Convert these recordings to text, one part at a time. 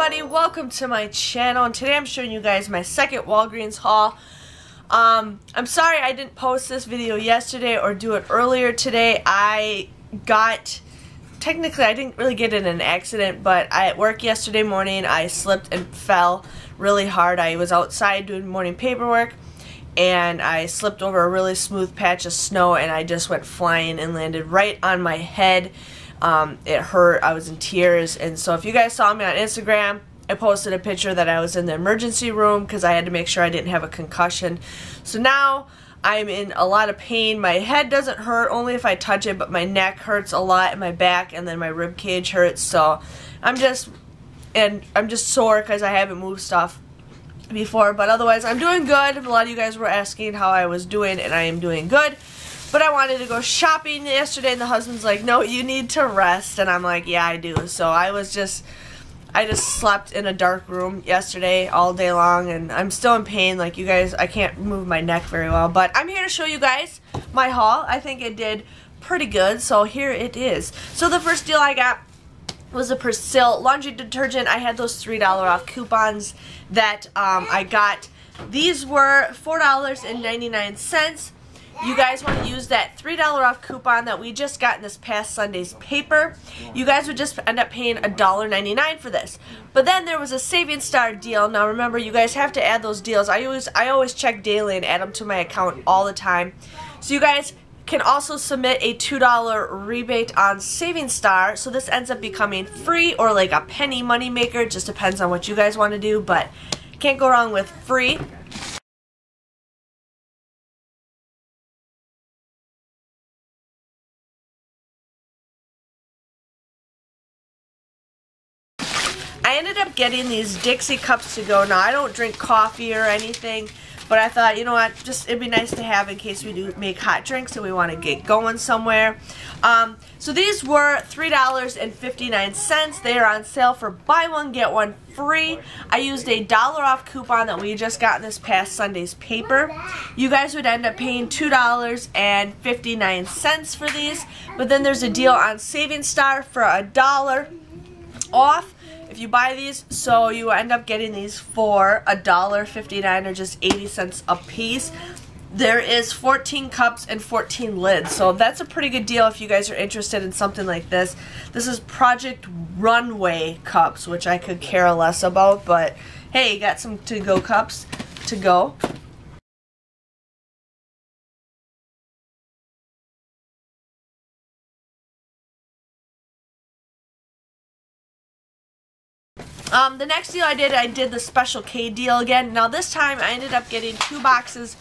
everybody, welcome to my channel, and today I'm showing you guys my second Walgreens haul. I'm sorry I didn't post this video yesterday or do it earlier today. Technically I didn't really get in an accident, but at work yesterday morning I slipped and fell really hard. I was outside doing morning paperwork and I slipped over a really smooth patch of snow and I just went flying and landed right on my head. It hurt. I was in tears. And so if you guys saw me on Instagram, I posted a picture that I was in the emergency room because I had to make sure I didn't have a concussion. So now I'm in a lot of pain. My head doesn't hurt only if I touch it, but my neck hurts a lot and my back, and then my rib cage hurts. So I'm just sore because I haven't moved stuff before, but otherwise I'm doing good. A lot of you guys were asking how I was doing, and I am doing good. But I wanted to go shopping yesterday, and the husband's like, no, you need to rest. And I'm like, yeah, I do. So I just slept in a dark room yesterday all day long, and I'm still in pain. Like, you guys, I can't move my neck very well. But I'm here to show you guys my haul. I think it did pretty good, so here it is. So the first deal I got was a Persil laundry detergent. I had those $3 off coupons that I got. These were $4.99. You guys want to use that $3 off coupon that we just got in this past Sunday's paper. You guys would just end up paying $1.99 for this. But then there was a Savings Star deal. Now remember, you guys have to add those deals. I always check daily and add them to my account all the time. So you guys can also submit a $2 rebate on Savings Star. So this ends up becoming free or like a penny money maker. It just depends on what you guys want to do, but can't go wrong with free. I ended up getting these Dixie cups to go. Now, I don't drink coffee or anything, but I thought, you know what, it'd be nice to have in case we do make hot drinks and we want to get going somewhere. So these were $3.59. They are on sale for buy one, get one free. I used a $1 off coupon that we just got in this past Sunday's paper. You guys would end up paying $2.59 for these, but then there's a deal on Savings Star for $1 off if you buy these, so you end up getting these for $1.59 or just 80 cents a piece. There is 14 cups and 14 lids, so that's a pretty good deal if you guys are interested in something like this. This is Project Runway cups, which I could care less about, but hey, you got some to-go cups to go. The next deal I did the Special K deal again. Now this time I ended up getting 2 boxes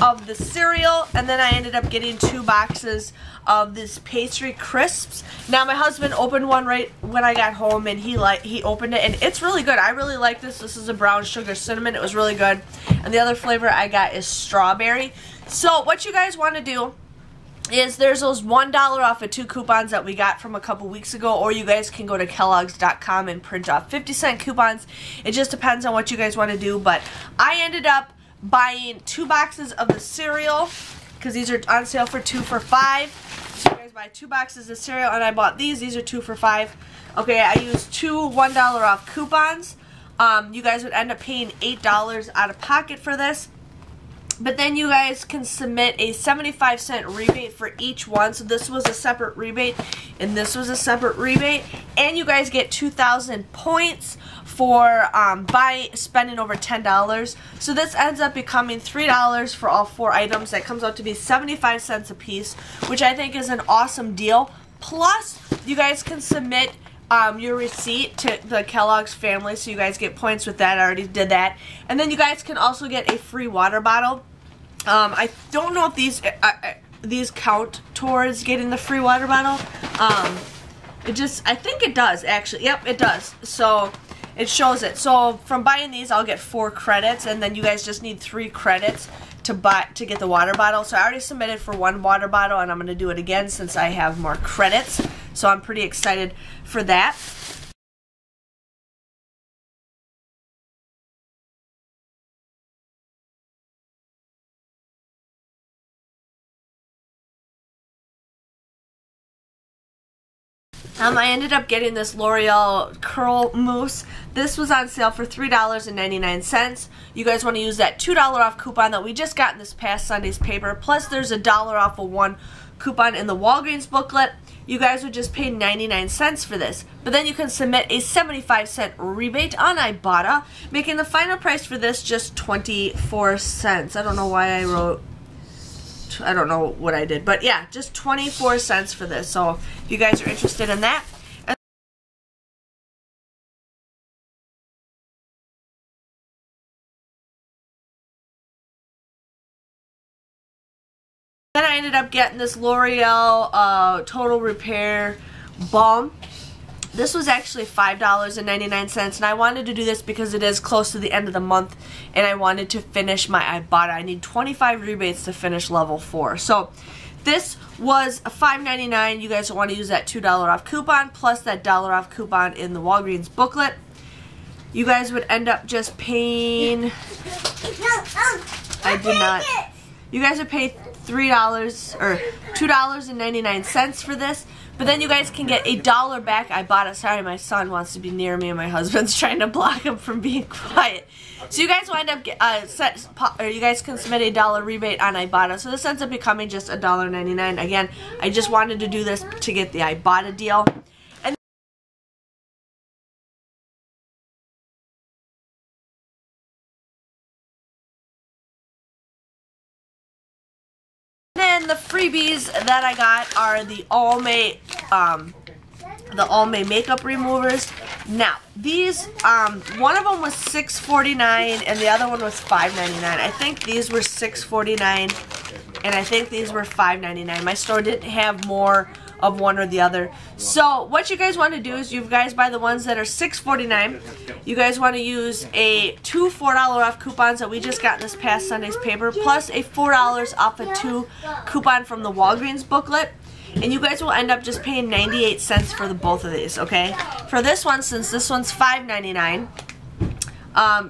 of the cereal, and then I ended up getting 2 boxes of this pastry crisps. Now my husband opened one right when I got home, and he opened it, and it's really good. I really like this. This is a brown sugar cinnamon. It was really good. And the other flavor I got is strawberry. So what you guys want to do is there's those $1 off of 2 coupons that we got from a couple weeks ago, or you guys can go to Kellogg's.com and print off 50-cent coupons. It just depends on what you guys want to do, but I ended up buying 2 boxes of the cereal because these are on sale for 2 for $5. So you guys buy 2 boxes of cereal, and I bought these. These are 2 for $5. Okay, I used 2 $1 off coupons. You guys would end up paying $8 out of pocket for this. But then you guys can submit a 75-cent rebate for each one. So this was a separate rebate, and this was a separate rebate. And you guys get 2,000 points for spending over $10. So this ends up becoming $3 for all 4 items. That comes out to be 75 cents a piece, which I think is an awesome deal. Plus, you guys can submit your receipt to the Kellogg's family, so you guys get points with that. I already did that. And then you guys can also get a free water bottle. I don't know if these count towards getting the free water bottle. I think it does, actually. Yep, it does. So it shows it. So from buying these, I'll get 4 credits, and then you guys just need 3 credits to get the water bottle. So I already submitted for 1 water bottle, and I'm going to do it again since I have more credits. So I'm pretty excited for that. I ended up getting this L'Oreal Curl Mousse. This was on sale for $3.99. You guys want to use that $2 off coupon that we just got in this past Sunday's paper. Plus there's a $1 off of one coupon in the Walgreens booklet. You guys would just pay 99 cents for this. But then you can submit a 75-cent rebate on Ibotta, making the final price for this just 24 cents. I don't know why I wrote, I don't know what I did, but yeah, just 24 cents for this. So if you guys are interested in that. Then I ended up getting this L'Oreal Total Repair Balm. This was actually $5.99, and I wanted to do this because it is close to the end of the month, and I wanted to finish my Ibotta. I need 25 rebates to finish level 4. So this was $5.99. You guys want to use that $2 off coupon plus that $1 off coupon in the Walgreens booklet. You guys would end up just paying, I did not, you guys would pay $3 or $2.99 for this, but then you guys can get $1 back. Ibotta. Sorry, my son wants to be near me and my husband's trying to block him from being quiet. So you guys wind up you guys can submit a $1 rebate on Ibotta. So this ends up becoming just $1.99. Again, I just wanted to do this to get the Ibotta deal. And the freebies that I got are the Almay makeup removers. Now these, one of them was $6.49 and the other one was $5.99. I think these were $6.49 and I think these were $5.99. My store didn't have more of one or the other. So what you guys want to do is you guys buy the ones that are $6.49. You guys want to use two $4 off coupons that we just got in this past Sunday's paper, plus a $4 off a 2 coupon from the Walgreens booklet. And you guys will end up just paying 98 cents for both of these, okay? For this one, since this one's $5.99,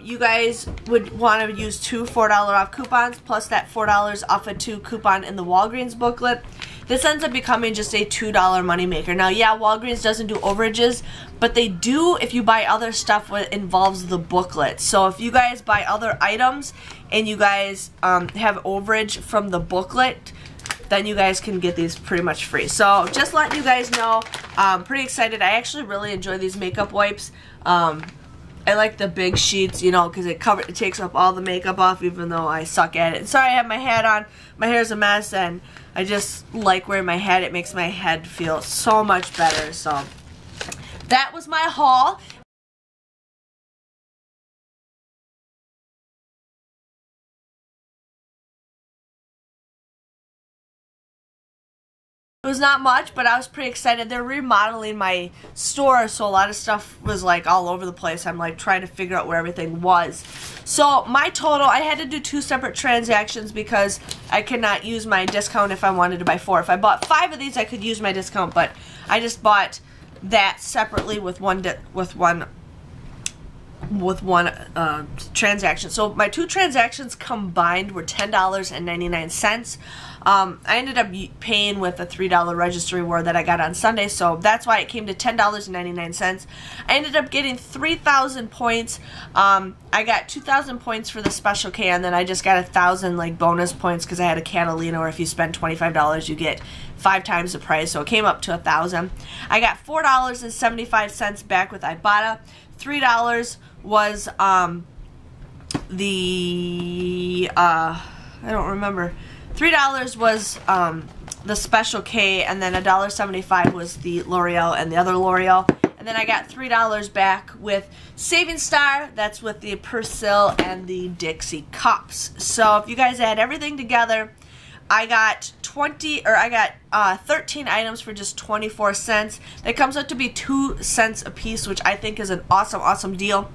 you guys would want to use two $4 off coupons plus that $4 off a 2 coupon in the Walgreens booklet. This ends up becoming just a $2 moneymaker. Now, yeah, Walgreens doesn't do overages, but they do if you buy other stuff that involves the booklet. So if you guys buy other items and you guys have overage from the booklet, then you guys can get these pretty much free. So just letting you guys know, I'm pretty excited. I actually really enjoy these makeup wipes. I like the big sheets, you know, because it takes up all the makeup off, even though I suck at it. And sorry, I have my hat on. My hair's a mess, and I just like wearing my hat. It makes my head feel so much better. So that was my haul. It was not much, but I was pretty excited. They're remodeling my store, so a lot of stuff was like all over the place. I'm like trying to figure out where everything was. So my total, I had to do 2 separate transactions because I cannot use my discount if I wanted to buy 4. If I bought 5 of these, I could use my discount, but I just bought that separately with one transaction. So my 2 transactions combined were $10.99. I ended up paying with a $3 registry reward that I got on Sunday, so that's why it came to $10.99. I ended up getting 3,000 points. I got 2,000 points for the special K, and then I just got 1,000 like bonus points because I had a Catalina, or if you spend $25, you get 5 times the price, so it came up to 1,000. I got $4.75 back with Ibotta. $3 was I don't remember. $3 was the special K, and then $1.75 was the L'Oreal and the other L'Oreal. And then I got $3 back with Saving Star. That's with the Persil and the Dixie cups. So if you guys add everything together, I got 13 items for just 24 cents. That comes out to be 2 cents a piece, which I think is an awesome, awesome deal.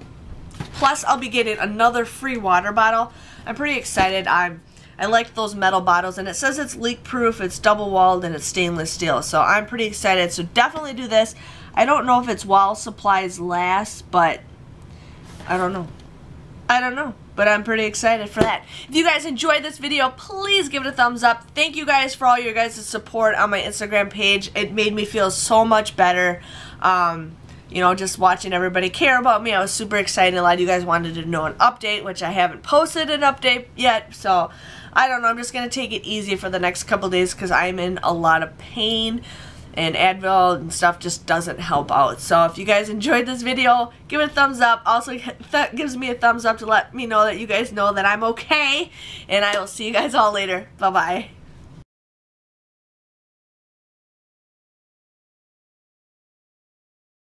Plus, I'll be getting another free water bottle. I'm pretty excited. I like those metal bottles, and it says it's leak-proof, it's double-walled, and it's stainless steel. So I'm pretty excited. So definitely do this. I don't know if it's while supplies last, but I don't know. but I'm pretty excited for that. If you guys enjoyed this video, please give it a thumbs up. Thank you guys for all your guys' support on my Instagram page. It made me feel so much better. You know, just watching everybody care about me. I was super excited. A lot of you guys wanted to know an update, which I haven't posted an update yet. So, I don't know. I'm just going to take it easy for the next couple days because I'm in a lot of pain. And Advil and stuff just doesn't help out. So if you guys enjoyed this video, give it a thumbs up. Also, that gives me a thumbs up to let me know that you guys know that I'm okay. And I will see you guys all later. Bye-bye.